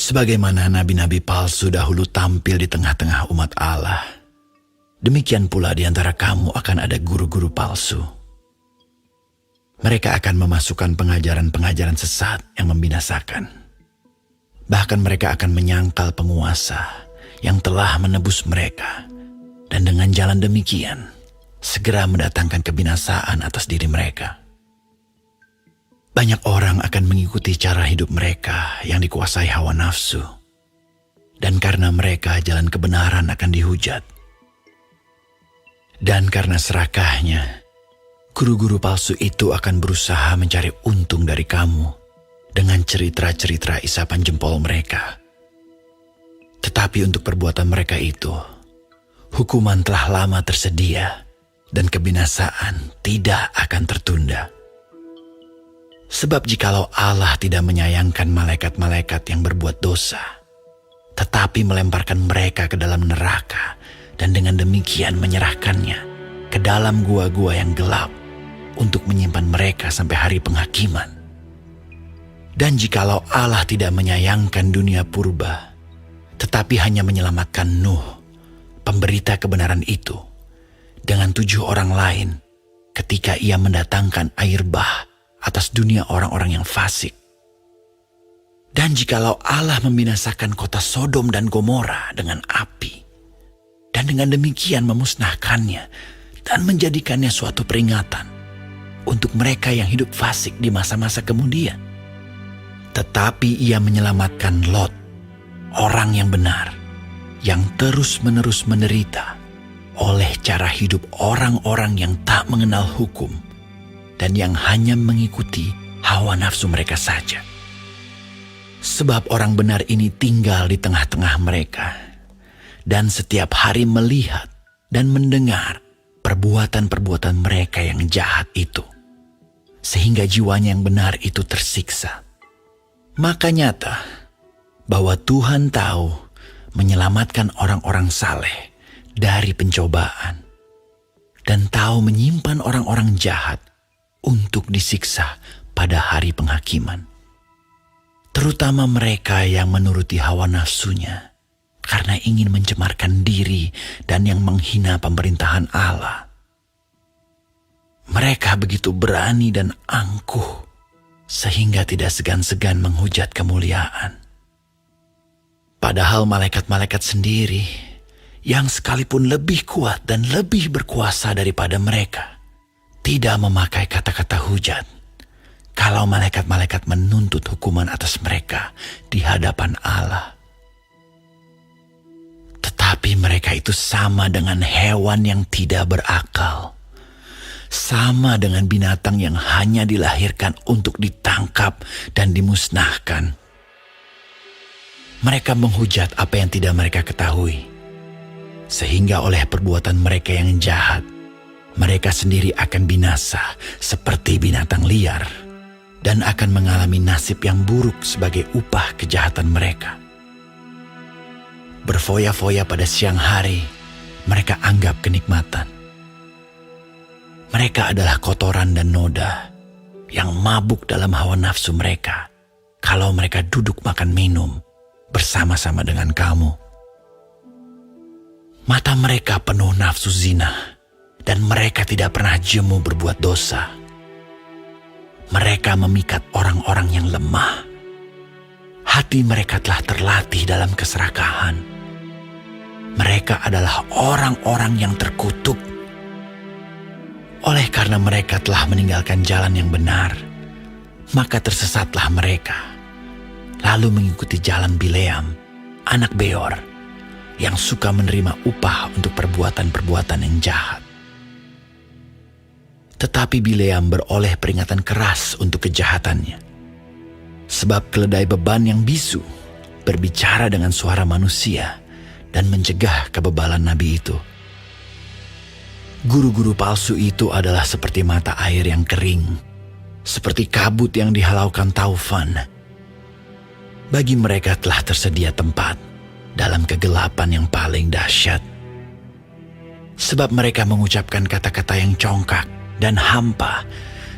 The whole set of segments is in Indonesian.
Sebagaimana nabi-nabi palsu dahulu tampil di tengah-tengah umat Allah, demikian pula di antara kamu akan ada guru-guru palsu. Mereka akan memasukkan pengajaran-pengajaran sesat yang membinasakan. Bahkan mereka akan menyangkal penguasa yang telah menebus mereka, dan dengan jalan demikian segera mendatangkan kebinasaan atas diri mereka. Banyak orang akan mengikuti cara hidup mereka yang dikuasai hawa nafsu, dan karena mereka jalan kebenaran akan dihujat. Dan karena serakahnya, guru-guru palsu itu akan berusaha mencari untung dari kamu dengan cerita-cerita isapan jempol mereka. Tetapi untuk perbuatan mereka itu, hukuman telah lama tersedia dan kebinasaan tidak akan tertunda. Sebab jikalau Allah tidak menyayangkan malaikat-malaikat yang berbuat dosa, tetapi melemparkan mereka ke dalam neraka dan dengan demikian menyerahkannya ke dalam gua-gua yang gelap untuk menyimpan mereka sampai hari penghakiman. Dan jikalau Allah tidak menyayangkan dunia purba, tetapi hanya menyelamatkan Nuh, pemberita kebenaran itu, dengan 7 orang lain ketika ia mendatangkan air bah atas dunia orang-orang yang fasik. Dan jikalau Allah membinasakan kota Sodom dan Gomora dengan api, dan dengan demikian memusnahkannya dan menjadikannya suatu peringatan untuk mereka yang hidup fasik di masa-masa kemudian, tetapi ia menyelamatkan Lot, orang yang benar, yang terus-menerus menderita oleh cara hidup orang-orang yang tak mengenal hukum dan yang hanya mengikuti hawa nafsu mereka saja. Sebab orang benar ini tinggal di tengah-tengah mereka, dan setiap hari melihat dan mendengar perbuatan-perbuatan mereka yang jahat itu, sehingga jiwanya yang benar itu tersiksa. Maka nyata bahwa Tuhan tahu menyelamatkan orang-orang saleh dari pencobaan, dan tahu menyimpan orang-orang jahat untuk disiksa pada hari penghakiman. Terutama mereka yang menuruti hawa nafsunya karena ingin mencemarkan diri dan yang menghina pemerintahan Allah. Mereka begitu berani dan angkuh sehingga tidak segan-segan menghujat kemuliaan. Padahal malaikat-malaikat sendiri yang sekalipun lebih kuat dan lebih berkuasa daripada mereka tidak memakai kata-kata hujat kalau malaikat-malaikat menuntut hukuman atas mereka di hadapan Allah. Tetapi mereka itu sama dengan hewan yang tidak berakal, sama dengan binatang yang hanya dilahirkan untuk ditangkap dan dimusnahkan. Mereka menghujat apa yang tidak mereka ketahui, sehingga oleh perbuatan mereka yang jahat, mereka sendiri akan binasa seperti binatang liar dan akan mengalami nasib yang buruk sebagai upah kejahatan mereka. Berfoya-foya pada siang hari, mereka anggap kenikmatan. Mereka adalah kotoran dan noda yang mabuk dalam hawa nafsu mereka kalau mereka duduk makan minum bersama-sama dengan kamu. Mata mereka penuh nafsu zina, dan mereka tidak pernah jemu berbuat dosa. Mereka memikat orang-orang yang lemah. Hati mereka telah terlatih dalam keserakahan. Mereka adalah orang-orang yang terkutuk. Oleh karena mereka telah meninggalkan jalan yang benar, maka tersesatlah mereka, lalu mengikuti jalan Bileam, anak Beor, yang suka menerima upah untuk perbuatan-perbuatan yang jahat. Tetapi Bileam beroleh peringatan keras untuk kejahatannya. Sebab keledai beban yang bisu berbicara dengan suara manusia dan mencegah kebebalan nabi itu. Guru-guru palsu itu adalah seperti mata air yang kering, seperti kabut yang dihalaukan taufan. Bagi mereka telah tersedia tempat dalam kegelapan yang paling dahsyat. Sebab mereka mengucapkan kata-kata yang congkak dan hampa,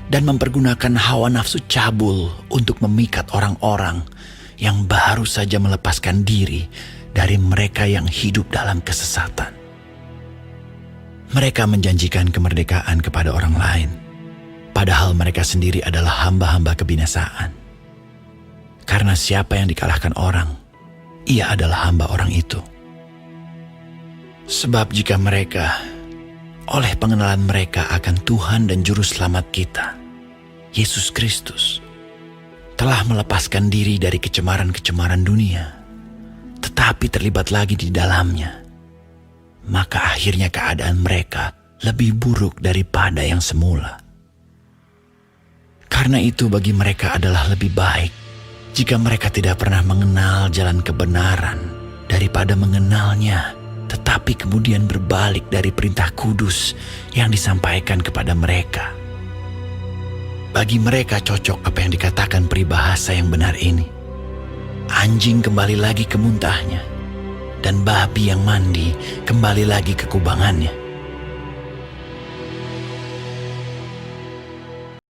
dan mempergunakan hawa nafsu cabul untuk memikat orang-orang yang baru saja melepaskan diri dari mereka yang hidup dalam kesesatan. Mereka menjanjikan kemerdekaan kepada orang lain, padahal mereka sendiri adalah hamba-hamba kebinasaan. Karena siapa yang dikalahkan orang, ia adalah hamba orang itu. Sebab jika mereka, oleh pengenalan mereka akan Tuhan dan Juru Selamat kita, Yesus Kristus, telah melepaskan diri dari kecemaran-kecemaran dunia, tetapi terlibat lagi di dalamnya, maka akhirnya keadaan mereka lebih buruk daripada yang semula. Karena itu bagi mereka adalah lebih baik jika mereka tidak pernah mengenal jalan kebenaran daripada mengenalnya, tetapi kemudian berbalik dari perintah kudus yang disampaikan kepada mereka. Bagi mereka cocok apa yang dikatakan peribahasa yang benar ini. Anjing kembali lagi ke muntahnya, dan babi yang mandi kembali lagi ke kubangannya.